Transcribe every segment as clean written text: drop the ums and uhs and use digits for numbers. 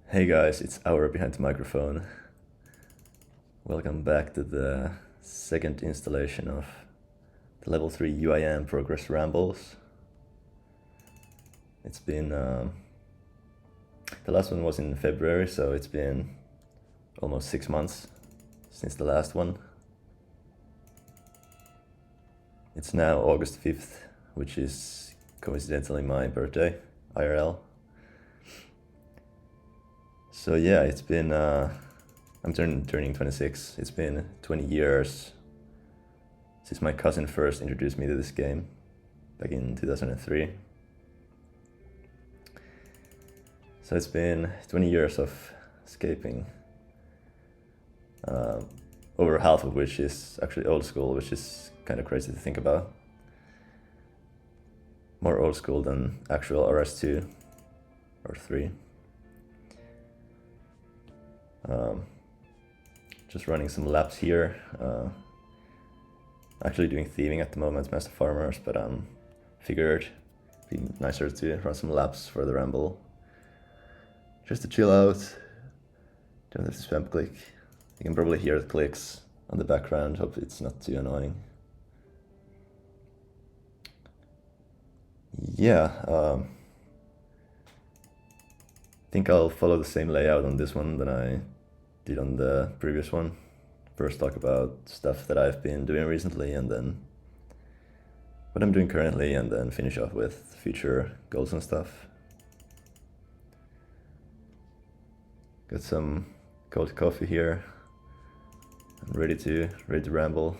Hey guys, it's Auer behind the microphone. Welcome back to the second installation of the level 3 UIM progress rambles. It's been, the last one was in February, so it's been almost 6 months since the last one. It's now August 5th, which is coincidentally my birthday, IRL. So yeah, it's been, I'm turning 26. It's been 20 years since my cousin first introduced me to this game back in 2003. So it's been 20 years of escaping, over half of which is actually old school, which is kind of crazy to think about. More old school than actual RS2 or 3. Just running some laps here. Actually doing thieving at the moment, Master Farmers, but figured it'd be nicer to run some laps for the Ramble. Just to chill out, don't have to spam click. You can probably hear the clicks on the background, hope it's not too annoying. Yeah, I think I'll follow the same layout on this one than I did on the previous one. First talk about stuff that I've been doing recently, and then what I'm doing currently, and then finish off with future goals and stuff. Got some cold coffee here. I'm ready to ramble.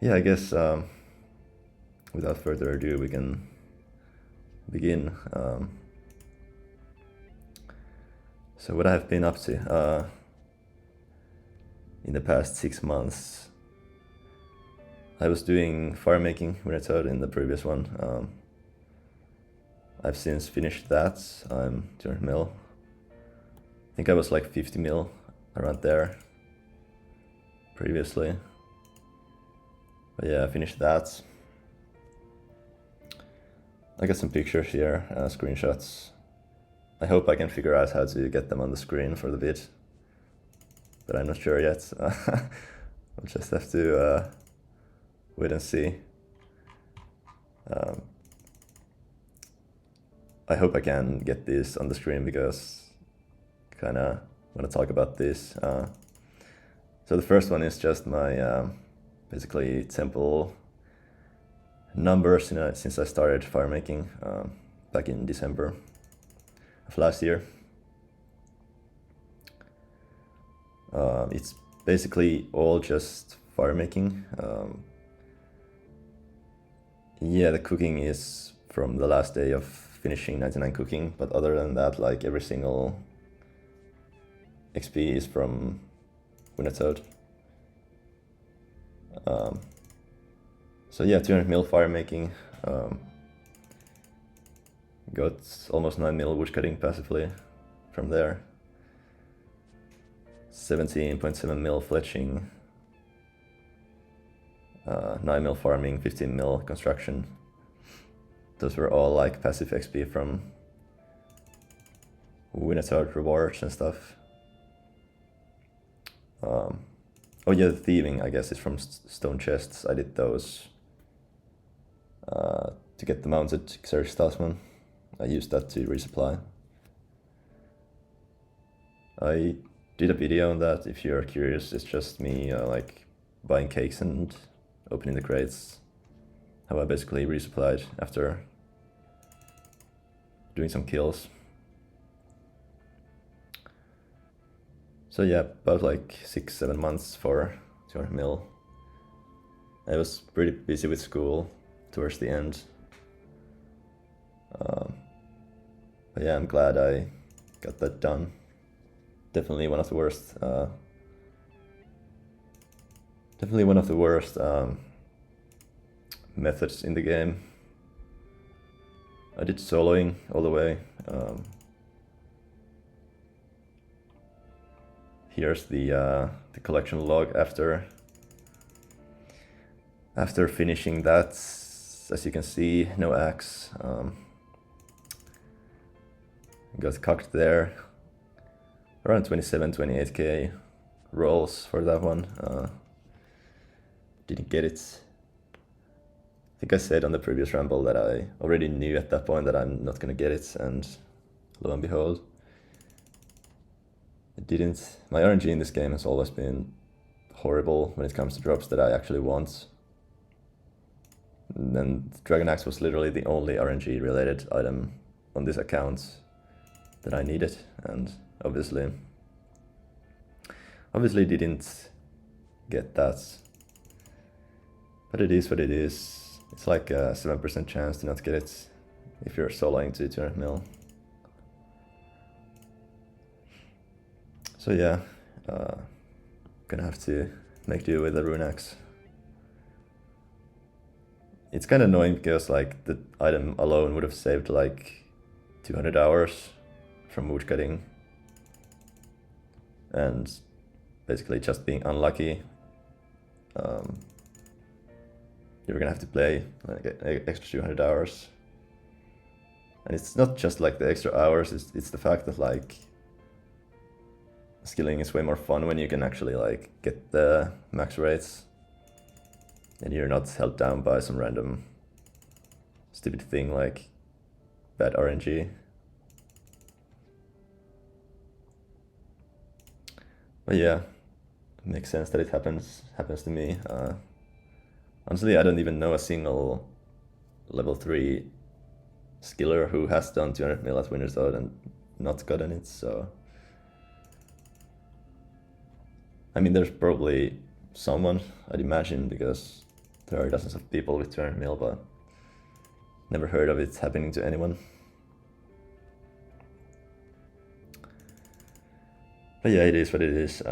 Yeah, I guess without further ado, we can begin. So what I've been up to in the past 6 months, I was doing firemaking when I thought in the previous one. I've since finished that. I'm 200 mil. I think I was like 50 mil around there previously. But yeah, I finished that. I got some pictures here, screenshots. I hope I can figure out how to get them on the screen for the vid, but I'm not sure yet. We'll just have to wait and see. I hope I can get this on the screen because I kind of want to talk about this. So the first one is just my basically temple numbers since I started firemaking back in December of last year. It's basically all just firemaking. Yeah, the cooking is from the last day of finishing 99 cooking, but other than that, like every single XP is from Winnetode. So yeah, 200 mil firemaking. Got almost 9 mil woodcutting passively from there. 17.7 mil fletching. 9 mil farming, 15 mil construction. Those were all like passive XP from Winnetode rewards and stuff. Oh yeah, the thieving, I guess, is from stone chests. I did those to get the mounted Xeric Talisman. I used that to resupply. I did a video on that if you're curious. It's just me like buying cakes and opening the crates. How I basically resupplied after doing some kills. So yeah, about like 6-7 months for 200 mil. I was pretty busy with school towards the end. But yeah, I'm glad I got that done. Definitely one of the worst. Definitely one of the worst methods in the game. I did soloing all the way. Here's the collection log after finishing that. As you can see, no axe. got cucked there. Around 27, 28k rolls for that one. Didn't get it. I think I said on the previous Ramble that I already knew at that point that I'm not gonna get it, and lo and behold, it didn't. My RNG in this game has always been horrible when it comes to drops that I actually want. And then Dragon Axe was literally the only RNG related item on this account that I needed, and obviously didn't get that. But it is what it is. It's like a 7% chance to not get it if you're soloing to 200 mil. So yeah, gonna have to make do with the Rune Axe. It's kind of annoying because like the item alone would have saved like 200 hours from woodcutting, and basically just being unlucky. You're gonna have to play like extra 200 hours. And it's not just like the extra hours, it's the fact that like skilling is way more fun when you can actually like get the max rates and you're not held down by some random stupid thing like bad RNG. But yeah, it makes sense that it happens to me. Honestly, I don't even know a single level 3 skiller who has done 200 mil at Winner's Oath and not gotten it, so... I mean, there's probably someone, I'd imagine, because there are dozens of people with 200 mil, but never heard of it happening to anyone. But yeah, it is what it is.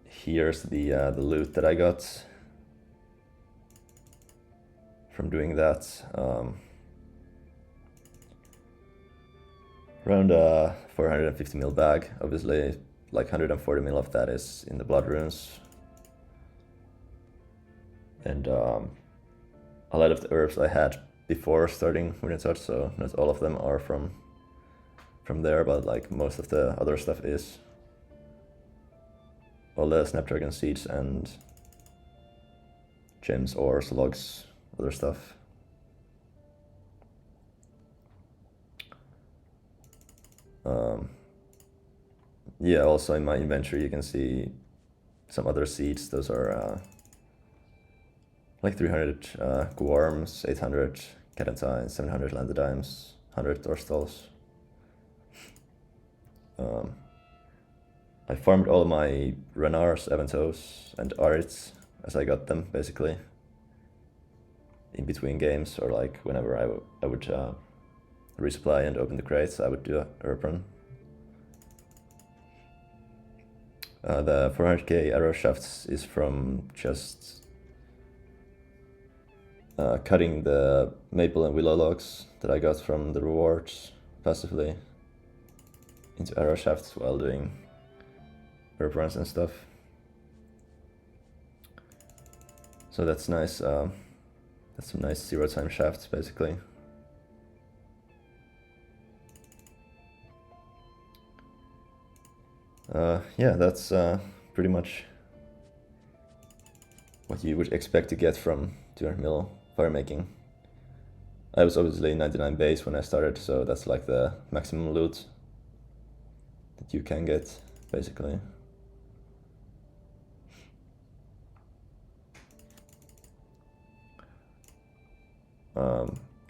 Here's the loot that I got from doing that. Around 450 mil bag. Obviously, like 140 mil of that is in the blood runes. And a lot of the herbs I had before starting Winner's Oath, so not all of them are from there, but like most of the other stuff is. All the Snapdragon seeds and gems, ores, logs, other stuff. Yeah, also in my inventory you can see some other seeds. Those are like 300 Guarms, 800 Catentines, 700 Landodimes, 100 Dorstals. I farmed all my Renars, Aventos, and Arits as I got them, basically. In between games, or like whenever I would resupply and open the crates, I would do a herb run. The 400k arrow shafts is from just cutting the maple and willow logs that I got from the rewards passively into arrow shafts while doing herb runs and stuff. So that's nice. That's some nice 0-time shafts, basically. Yeah, that's pretty much what you would expect to get from 200 mil firemaking. I was obviously 99 base when I started, so that's like the maximum loot that you can get, basically.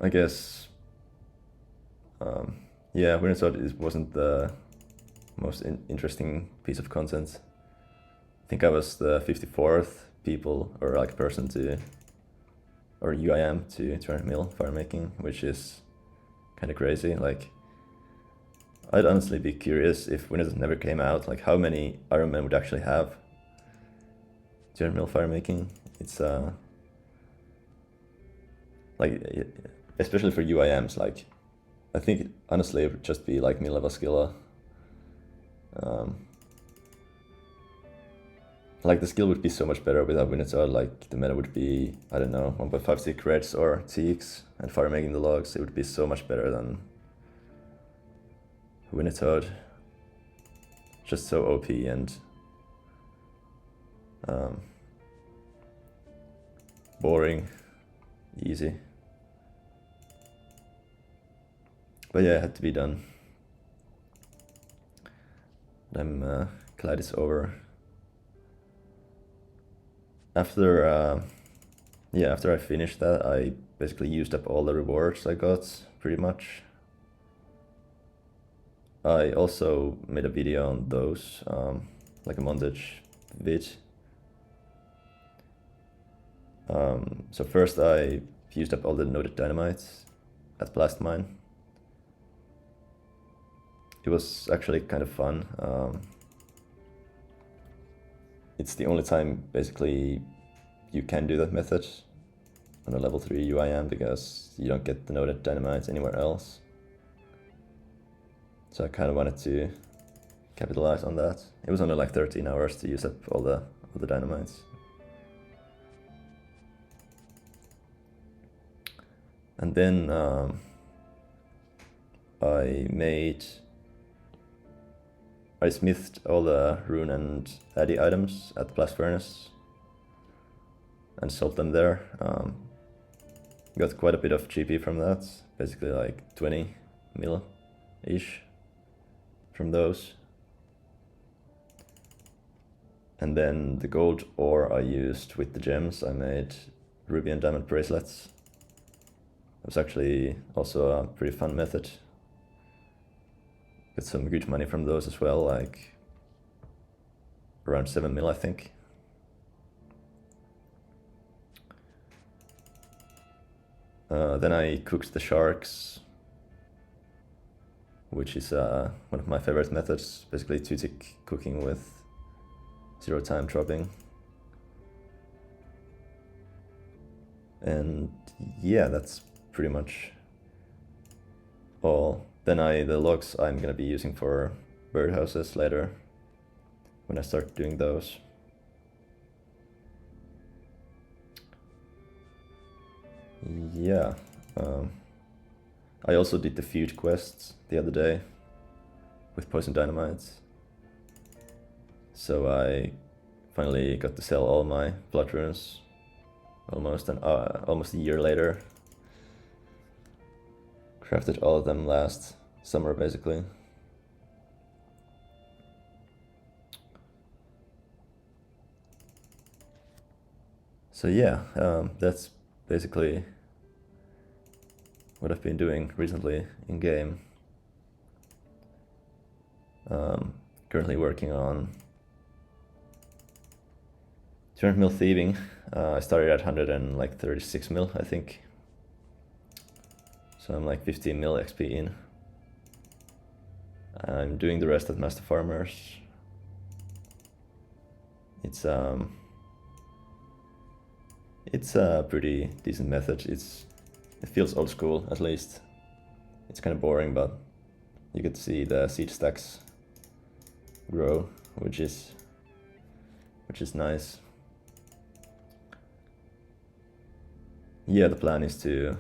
I guess, yeah, Winner's Oath wasn't the most interesting piece of content. I think I was the 54th people, or like person to, or UIM to 200 mil firemaking, which is kind of crazy. Like, I'd honestly be curious if Winner's Oath never came out, like how many Iron Men would actually have 200 mil firemaking. It's like, especially for UIMs, like, I think honestly it would just be like mid-level skiller. like the skill would be so much better without Winnetar. Like the meta would be, I don't know, 1.5 secrets or TX and firemaking the logs. It would be so much better than Winnetar. Just so OP and boring, easy. But yeah, it had to be done. I'm glad it's over. After I finished that, I basically used up all the rewards I got, pretty much. I also made a video on those, like a montage vid. So first I used up all the noted dynamites at Blast Mine. It was actually kind of fun. It's the only time basically you can do that method on a level 3 UIM because you don't get the noted dynamites anywhere else. So I kind of wanted to capitalize on that. It was only like 13 hours to use up all the dynamites. And then I smithed all the rune and addy items at the blast furnace and sold them there. Got quite a bit of GP from that, basically like 20 mil-ish from those. And then the gold ore I used with the gems, I made ruby and diamond bracelets. It was actually also a pretty fun method. Got some good money from those as well, like around 7 mil, I think. Then I cooked the sharks, which is one of my favorite methods, basically 2-tick cooking with 0 time dropping. And yeah, that's pretty much all. Then the logs I'm gonna be using for birdhouses later, when I start doing those. Yeah, I also did the feud quests the other day with poison dynamites. So I finally got to sell all my blood runes almost a year later. Crafted all of them last summer, basically. So yeah, that's basically what I've been doing recently in game. Currently working on 200 mil thieving. I started at 136 mil, I think. So I'm like 15 mil XP in. I'm doing the rest at Master Farmers. It's a pretty decent method. It feels old school, at least. It's kind of boring, but you get to see the seed stacks grow, which is nice. Yeah, the plan is to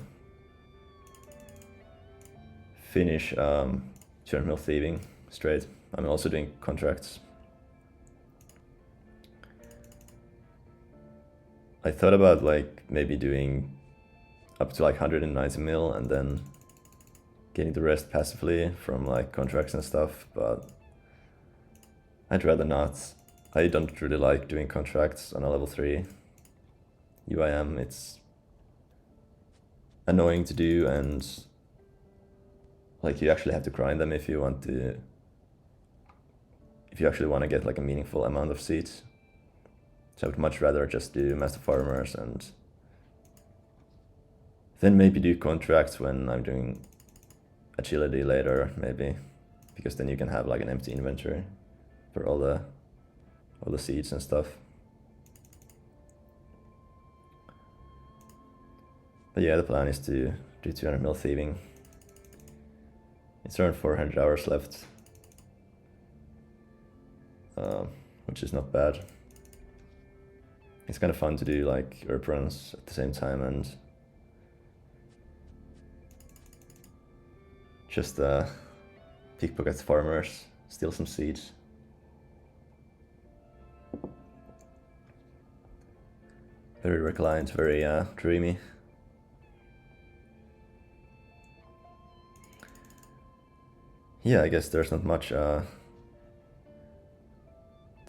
finish 200 mil thieving straight. I'm also doing contracts. I thought about like maybe doing up to like 190 mil and then getting the rest passively from like contracts and stuff, but I'd rather not. I don't really like doing contracts on a level 3 UIM. It's annoying to do, and like you actually have to grind them if you actually want to get like a meaningful amount of seeds. So I would much rather just do Master Farmers and then maybe do contracts when I'm doing agility later, maybe, because then you can have like an empty inventory for all the seeds and stuff. But yeah, the plan is to do 200 mil thieving. It's around 400 hours left, which is not bad. it's kind of fun to do like herb runs at the same time and just pickpocket farmers, steal some seeds. Very reclined, very dreamy. Yeah, I guess there's not much to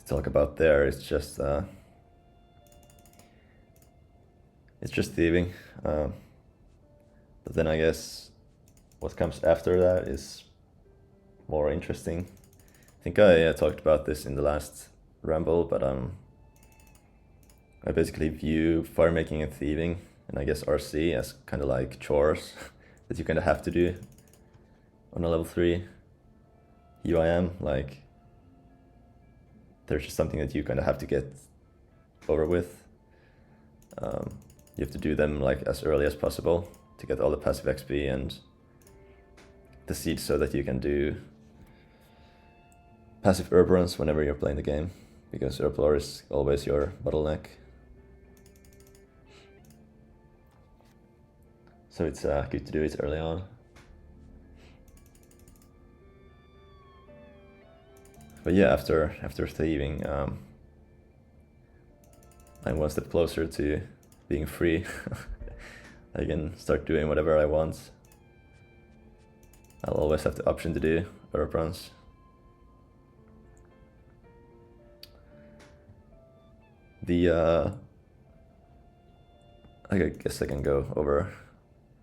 talk about there. It's just thieving. But then I guess what comes after that is more interesting. I think I talked about this in the last Ramble, but I basically view firemaking and thieving, and I guess RC as kind of like chores that you kind of have to do on a level 3 UIM. Like, there's just something that you kind of have to get over with. You have to do them like as early as possible to get all the passive XP and the seeds so that you can do passive herb runs whenever you're playing the game, because herb lore is always your bottleneck. So it's good to do it early on. But yeah, after thieving, I'm one step closer to being free. I can start doing whatever I want. I'll always have the option to do herb runs. I guess I can go over.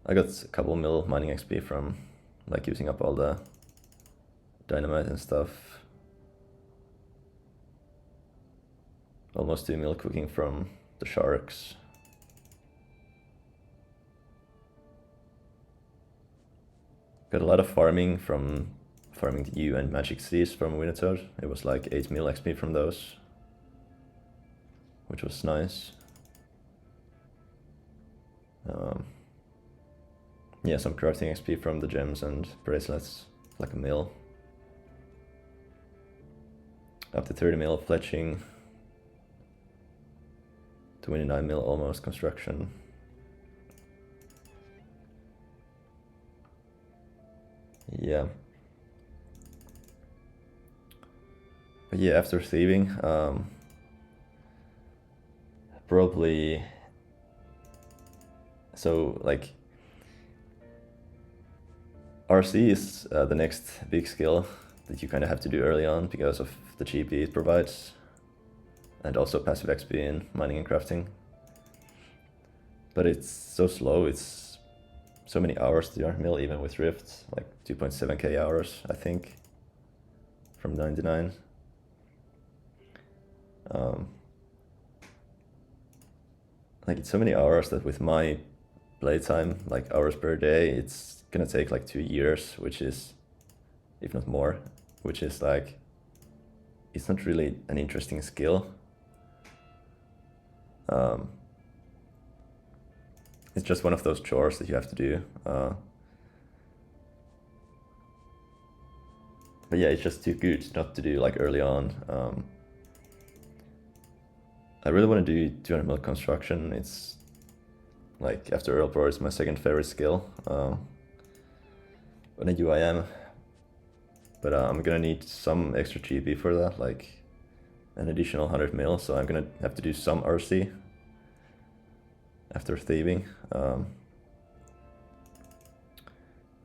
I got a couple mil mining XP from like using up all the dynamite and stuff. Almost 2 mil cooking from the sharks. Got a lot of farming the U and magic seeds from Wintertoad. It was like 8 mil XP from those, which was nice. Yeah, some crafting XP from the gems and bracelets, like a mil. Up to 30 mil fletching. 29 mil almost construction. Yeah. But yeah, after thieving, probably, so like RC is the next big skill that you kind of have to do early on because of the GP it provides, and also passive XP in mining and crafting. But it's so slow, it's so many hours to your mill, even with Rift, like 2.7k hours, I think, from 99. Like, it's so many hours that with my playtime, like hours per day, it's gonna take like 2 years, which is, if not more, which is like, it's not really an interesting skill. It's just one of those chores that you have to do. But yeah, it's just too good not to do like early on. I really want to do 200 mil construction. It's like, after Earl Pro, it's my second favorite skill on a UIM. But I'm gonna need some extra GP for that, like an additional 100 mil, so I'm gonna have to do some RC after thieving. But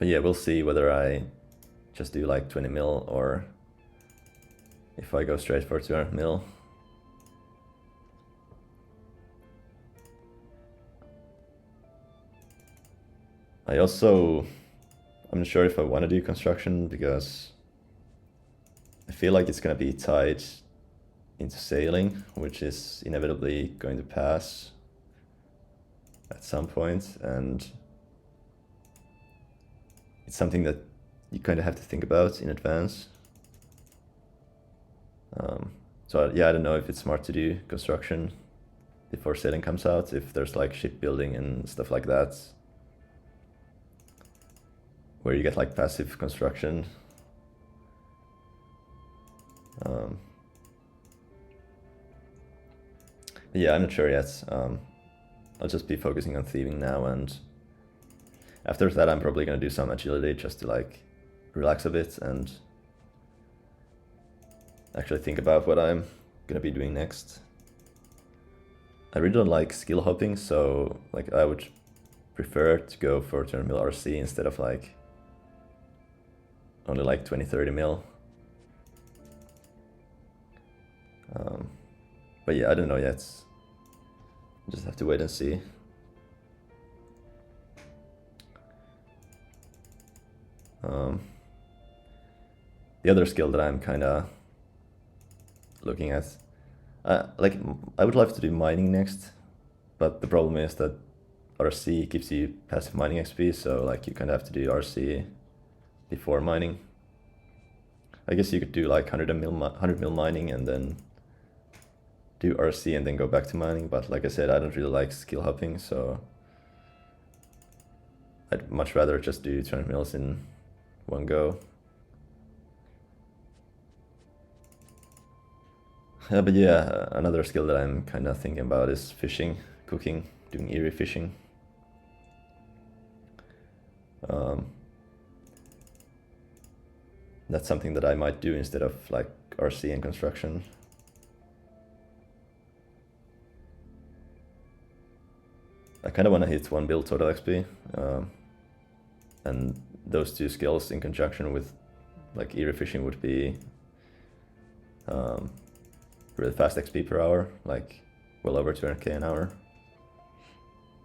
yeah, we'll see whether I just do like 20 mil or if I go straight for 200 mil. I'm not sure if I want to do construction because I feel like it's gonna be tied into sailing, which is inevitably going to pass at some point, and it's something that you kind of have to think about in advance. So yeah, I don't know if it's smart to do construction before sailing comes out, if there's like shipbuilding and stuff like that, where you get like passive construction. yeah, I'm not sure yet. I'll just be focusing on thieving now, and after that I'm probably gonna do some agility just to like relax a bit and actually think about what I'm gonna be doing next. I really don't like skill hopping, so like I would prefer to go for turn mill RC instead of like only like 20-30 mil. But yeah, I don't know yet. Just have to wait and see. The other skill that I'm kind of looking at, like I would love to do mining next, but the problem is that RC gives you passive mining XP, so like you kind of have to do RC before mining. I guess you could do like 100 mil mining and then do RC and then go back to mining, but like I said, I don't really like skill hopping, so I'd much rather just do 200 mils in one go. But yeah, another skill that I'm kind of thinking about is fishing, cooking, doing eerie fishing. That's something that I might do instead of like RC and construction. I kind of want to hit 1 bill total XP, and those two skills in conjunction with like eerie fishing would be really fast XP per hour, like well over 200k an hour,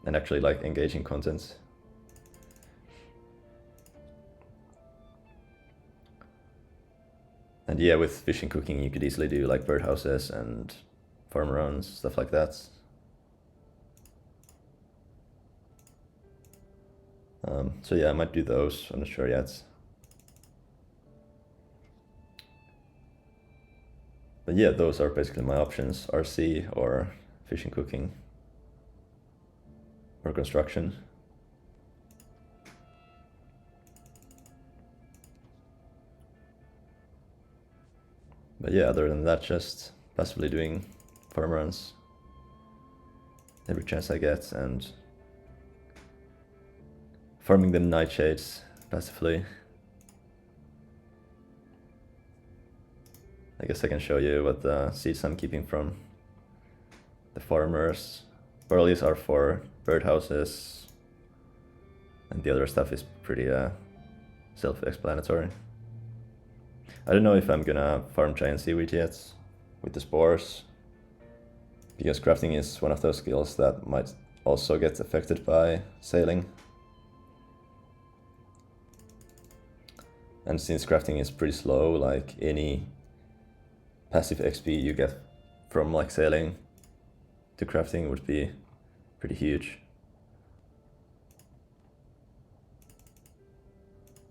and actually like engaging content. And yeah, with fishing cooking you could easily do like birdhouses and farm runs, stuff like that. So yeah, I might do those, I'm not sure yet. But yeah, those are basically my options, RC or fishing cooking or construction. But yeah, other than that, just passively doing farm runs every chance I get and farming the nightshades passively. I guess I can show you what seeds I'm keeping from the farmers. Burleys are for birdhouses, and the other stuff is pretty self-explanatory. I don't know if I'm gonna farm giant seaweed yet with the spores, because crafting is one of those skills that might also get affected by sailing. And since crafting is pretty slow, like any passive XP you get from like sailing to crafting would be pretty huge.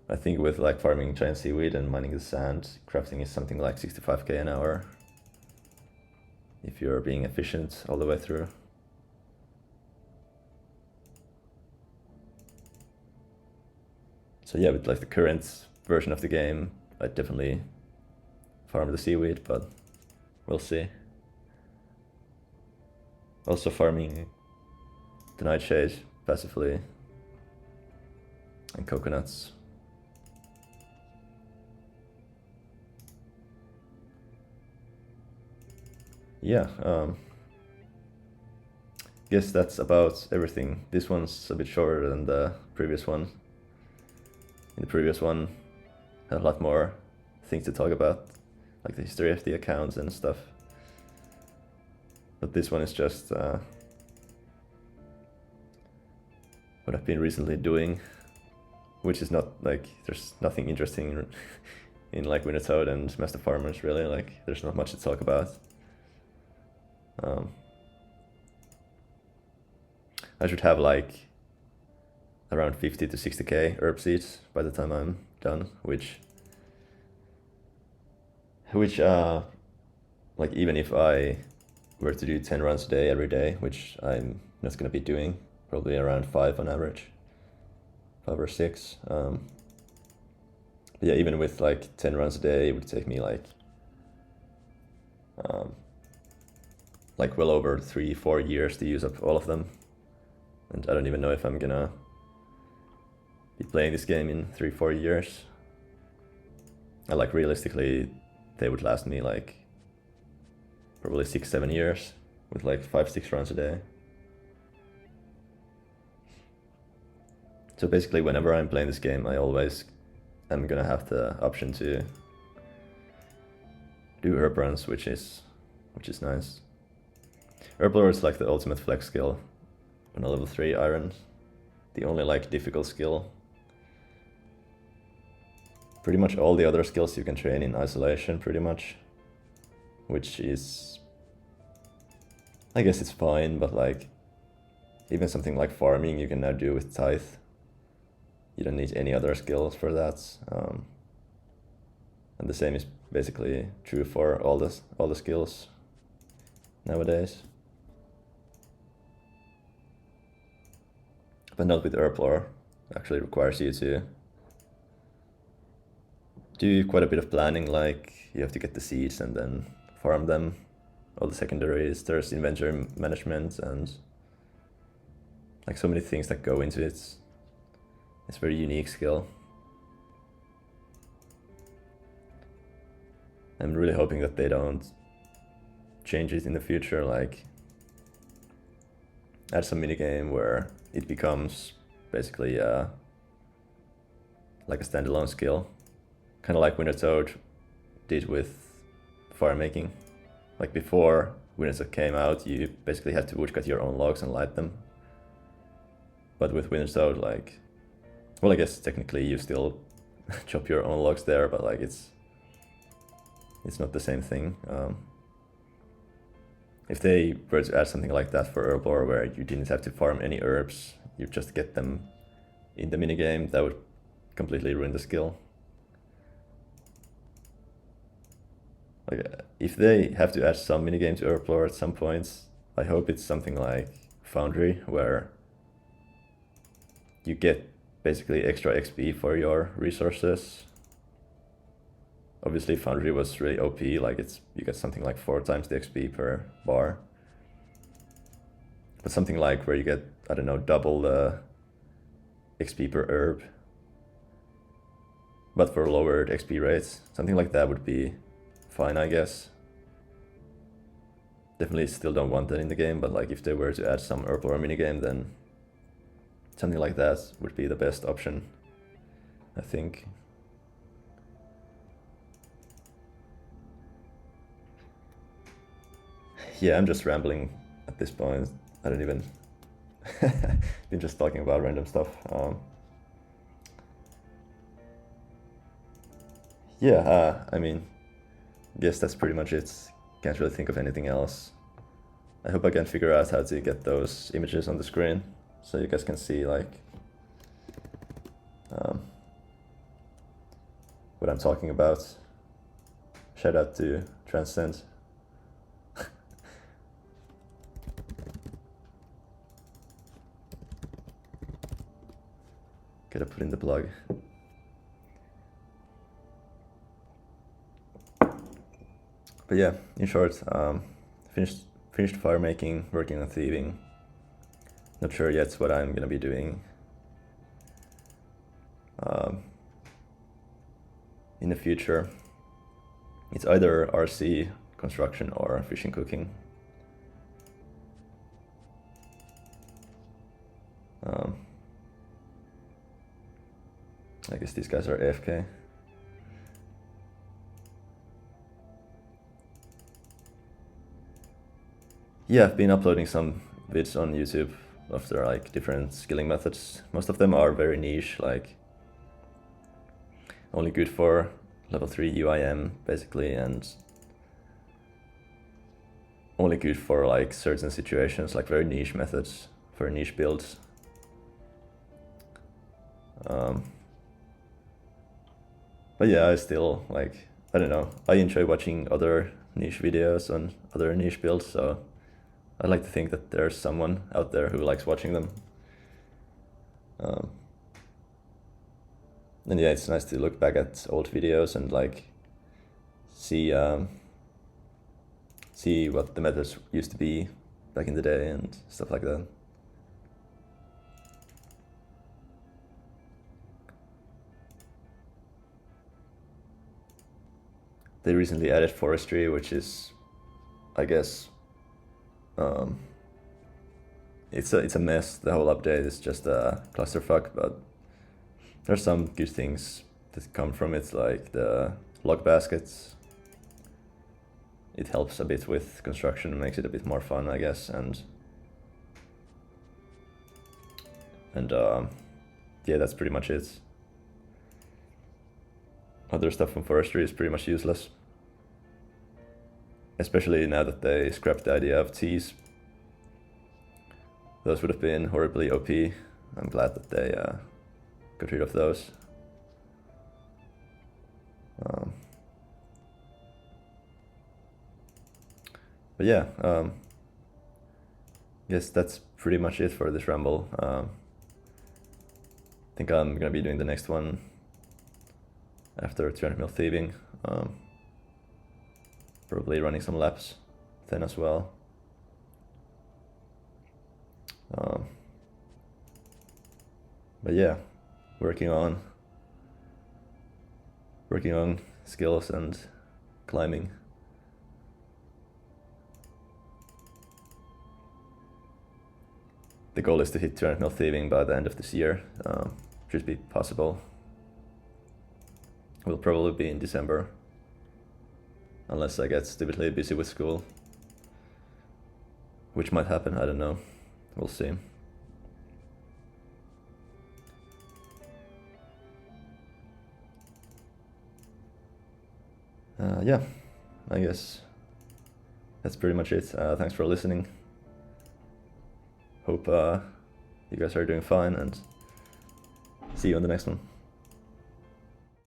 I think with like farming giant seaweed and mining the sand, crafting is something like 65k an hour if you're being efficient all the way through. So yeah, with like the current version of the game, I'd definitely farm the seaweed, but we'll see. Also farming the nightshade passively and coconuts. Yeah, guess that's about everything. This one's a bit shorter than the previous one. In the previous one, I had a lot more things to talk about, like the history of the accounts and stuff. But this one is just what I've been recently doing, which is not like, there's nothing interesting in like Winter Toad and Master Farmers really, like there's not much to talk about. I should have like around 50 to 60k herb seeds by the time I'm done, which like even if I were to do 10 runs a day every day, which I'm not gonna be doing, probably around 5 on average, 5 or 6. Yeah, even with like 10 runs a day, it would take me like like well over 3-4 years to use up all of them. And I don't even know if I'm gonna be playing this game in 3-4 years. And like realistically, they would last me like probably 6-7 years with like 5-6 runs a day. So basically whenever I'm playing this game, I always am gonna have the option to do herb runs, which is nice. Herb lore is like the ultimate flex skill on a level 3 iron. The only like difficult skill. Pretty much all the other skills you can train in isolation pretty much. Which is, I guess it's fine, but like even something like farming you can now do with tithe. You don't need any other skills for that. And the same is basically true for all the skills nowadays. But not with herb lore. Actually requires you to do quite a bit of planning, like you have to get the seeds and then farm them. All the secondaries, there's inventory management and like so many things that go into it. It's a very unique skill. I'm really hoping that they don't change it in the future, like add some minigame where it becomes basically like a standalone skill. Kind of like Winter Toad did with firemaking. Like before Winter Toad came out, you basically had to woodcut your own logs and light them. But with Winter Toad, like, well, I guess technically you still chop your own logs there, but like it's not the same thing. If they were to add something like that for herb lore, where you didn't have to farm any herbs, you just get them in the minigame, that would completely ruin the skill. Like, if they have to add some minigame to herb lore at some point, I hope it's something like Foundry, where you get basically extra XP for your resources. Obviously Foundry was really OP, like you get something like 4 times the XP per bar. But something like where you get, I don't know, double the XP per herb, but for lowered XP rates. Something like that would be fine, I guess. Definitely still don't want that in the game, but like if they were to add some herb lore minigame, then something like that would be the best option, I think. Yeah, I'm just rambling at this point. I don't even... been just talking about random stuff. I mean, guess that's pretty much it. Can't really think of anything else. I hope I can figure out how to get those images on the screen, so you guys can see like what I'm talking about. Shout out to Transcend. Gotta put in the plug. But yeah, in short, finished firemaking, working on thieving. Not sure yet what I'm gonna be doing in the future. It's either RC, construction, or fishing cooking. I guess these guys are AFK. Yeah, I've been uploading some vids on YouTube of their like different skilling methods. Most of them are very niche, like only good for level 3 UIM basically, and only good for like certain situations, like very niche methods for niche builds. But yeah, I still like, I don't know, I enjoy watching other niche videos on other niche builds, so I like to think that there's someone out there who likes watching them. And yeah, it's nice to look back at old videos and like see see what the methods used to be back in the day and stuff like that. They recently added forestry, which is, I guess, it's a mess. The whole update is just a clusterfuck, but there's some good things that come from it, like the log baskets. It helps a bit with construction, makes it a bit more fun, I guess, and yeah, that's pretty much it. Other stuff from forestry is pretty much useless, especially now that they scrapped the idea of teas. Those would have been horribly OP. I'm glad that they got rid of those. But yeah, guess that's pretty much it for this ramble. I think I'm gonna be doing the next one after 300 mil thieving. Probably running some laps then as well. But yeah, working on skills and climbing. The goal is to hit 200 mil thieving by the end of this year. Should be possible. Will probably be in December, unless I get stupidly busy with school, which might happen, I don't know. We'll see. Yeah, I guess that's pretty much it. Thanks for listening. Hope you guys are doing fine, and see you on the next one.